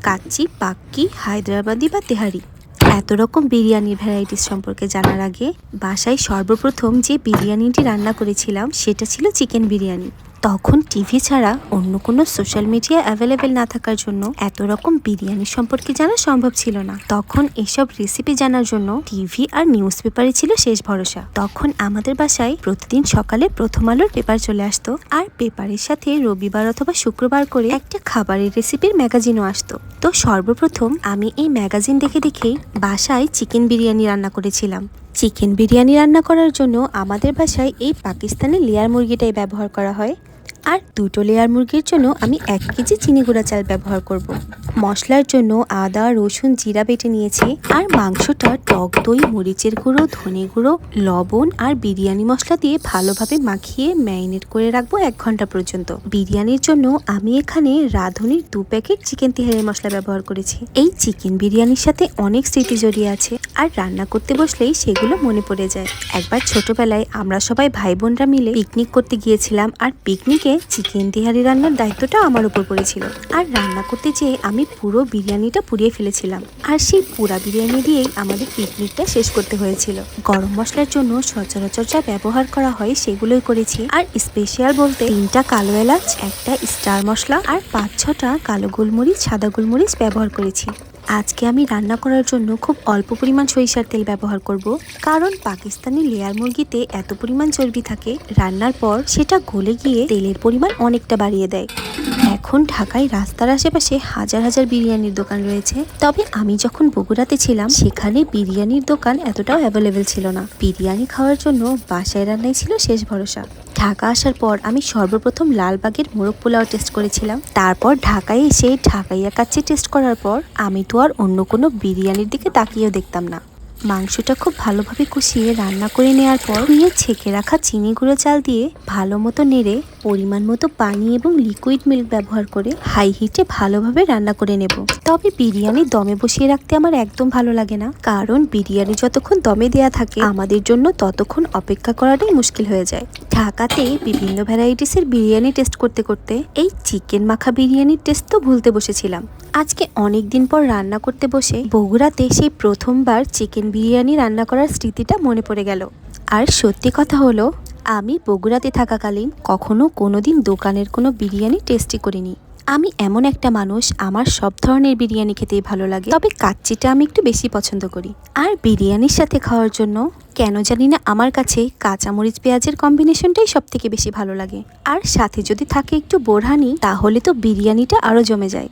কাচ্চি, পাক্কি, হায়দ্রাবাদি বা তেহারি এত রকম বিরিয়ানির ভ্যারাইটিস সম্পর্কে জানার আগে বাসায় সর্বপ্রথম যে বিরিয়ানিটি রান্না করেছিলাম সেটা ছিল চিকেন বিরিয়ানি। তখন টিভি ছাড়া অন্য কোনো সোশ্যাল মিডিয়া অ্যাভেলেবেল না থাকার জন্য এত রকম বিরিয়ানি সম্পর্কে জানা সম্ভব ছিল না। তখন এসব রেসিপি জানার জন্য টিভি আর নিউজ পেপারই ছিল শেষ ভরসা। তখন আমাদের বাসায় প্রতিদিন সকালে প্রথম আলোর পেপার চলে আসতো, আর পেপারের সাথে রবিবার অথবা শুক্রবার করে একটা খাবারের রেসিপির ম্যাগাজিনও আসতো। তো সর্বপ্রথম আমি এই ম্যাগাজিন দেখে দেখেই বাসায় চিকেন বিরিয়ানি রান্না করেছিলাম। চিকেন বিরিয়ানি রান্না করার জন্য আমাদের বাসায় এই পাকিস্তানি লেয়ার মুরগিটাই ব্যবহার করা হয়, আর দুটো লেয়ার মুরগির জন্য আমি 1 কেজি চিনি গুঁড়া চাল ব্যবহার করব। মশলার জন্য আদা, রসুন, জিরা বেটে নিয়েছি, আর মাংসটা টক দই, মরিচের গুঁড়ো, ধনে গুঁড়ো, লবণ আর বিরিয়ানি মশলা দিয়ে ভালোভাবে মাখিয়ে ম্যারিনেট করে রাখবো 1 ঘন্টা পর্যন্ত। বিরিয়ানির জন্য আমি এখানে রাঁধুনির 2 প্যাকেট চিকেন তেহারি মশলা ব্যবহার করেছি। এই চিকেন বিরিয়ানির সাথে অনেক স্মৃতি জড়িয়ে আছে, আর রান্না করতে বসলেই সেগুলো মনে পড়ে যায়। একবার ছোটবেলায় আমরা সবাই ভাই বোনরা মিলে পিকনিক করতে গিয়েছিলাম, আর পিকনিকে চিকেন তেহারি রান্নার দায়িত্বটা আমার উপর পড়েছিল। আর রান্না করতে যেয়ে আমি পুরো বিরিয়ানিটা পুড়িয়ে ফেলেছিলাম, আর সেই পুরা বিরিয়ানি দিয়েই আমাদের পিকনিকটা শেষ করতে হয়েছিল। গরম মশলার জন্য সচরাচর যা ব্যবহার করা হয় সেগুলোই করেছি, আর স্পেশাল বলতে 3টা কালো এলাচ, 1টা স্টার মশলা আর 5-6টা কালো গোলমরিচ, সাদা গোলমরিচ ব্যবহার করেছি। আজকে আমি রান্না করার জন্য খুব অল্প পরিমাণ সরিষার তেল ব্যবহার করব, কারণ পাকিস্তানি লেয়ার মুরগিতে এত পরিমাণ চর্বি থাকে, রান্নার পর সেটা গলে গিয়ে তেলের পরিমাণ অনেকটা বাড়িয়ে দেয়। এখন ঢাকায় রাস্তার আশেপাশে হাজার হাজার বিরিয়ানির দোকান রয়েছে, তবে আমি যখন বগুড়াতে ছিলাম সেখানে বিরিয়ানির দোকান এতটাও অ্যাভেলেবেল ছিল না। বিরিয়ানি খাওয়ার জন্য বাসায় রান্নাই ছিল শেষ ভরসা। ঢাকা আসার পর আমি সর্বপ্রথম লালবাগের মোরগ পোলাও টেস্ট করেছিলাম, তারপর ঢাকায় এসে ঢাকাইয়া কাচ্চি টেস্ট করার পর আমি তো আর অন্য কোনো বিরিয়ানির দিকে তাকিয়েও দেখতাম না। মাংসটা খুব ভালোভাবে কষিয়ে রান্না করে নেওয়ার পর ধুয়ে ছেঁকে রাখা চিনি গুঁড়ো চাল দিয়ে ভালো মতো নেড়ে পরিমাণ মতো পানি এবং লিকুইড মিল্ক ব্যবহার করে হাই হিটে ভালোভাবে রান্না করে নেব। তবে বিরিয়ানি দমে বসিয়ে রাখতে আমার একদম ভালো লাগে না, কারণ বিরিয়ানি যতক্ষণ দমে দেয়া থাকে আমাদের জন্য ততক্ষণ অপেক্ষা করাটাই মুশকিল হয়ে যায়। ঢাকাতে বিভিন্ন ভ্যারাইটিসের বিরিয়ানি টেস্ট করতে করতে এই চিকেন মাখা বিরিয়ানির টেস্ট তো ভুলতে বসেছিলাম। আজকে অনেক দিন পর রান্না করতে বসে বগুড়াতে সেই প্রথমবার চিকেন বিরিয়ানি রান্না করার স্মৃতিটা মনে পড়ে গেল। আর সত্যি কথা হলো, আমি বগুড়াতে থাকাকালীন কখনো কোনোদিন দোকানের কোনো বিরিয়ানি টেস্টই করিনি। আমি এমন একটা মানুষ, আমার সব ধরনের বিরিয়ানি খেতেই ভালো লাগে, তবে কাচ্চিটা আমি একটু বেশি পছন্দ করি। আর বিরিয়ানির সাথে খাওয়ার জন্য কেন জানি না আমার কাছে কাঁচামরিচ পেঁয়াজের কম্বিনেশনটাই সব থেকে বেশি ভালো লাগে, আর সাথে যদি থাকে একটু বোরহানি তাহলে তো বিরিয়ানিটা আরও জমে যায়।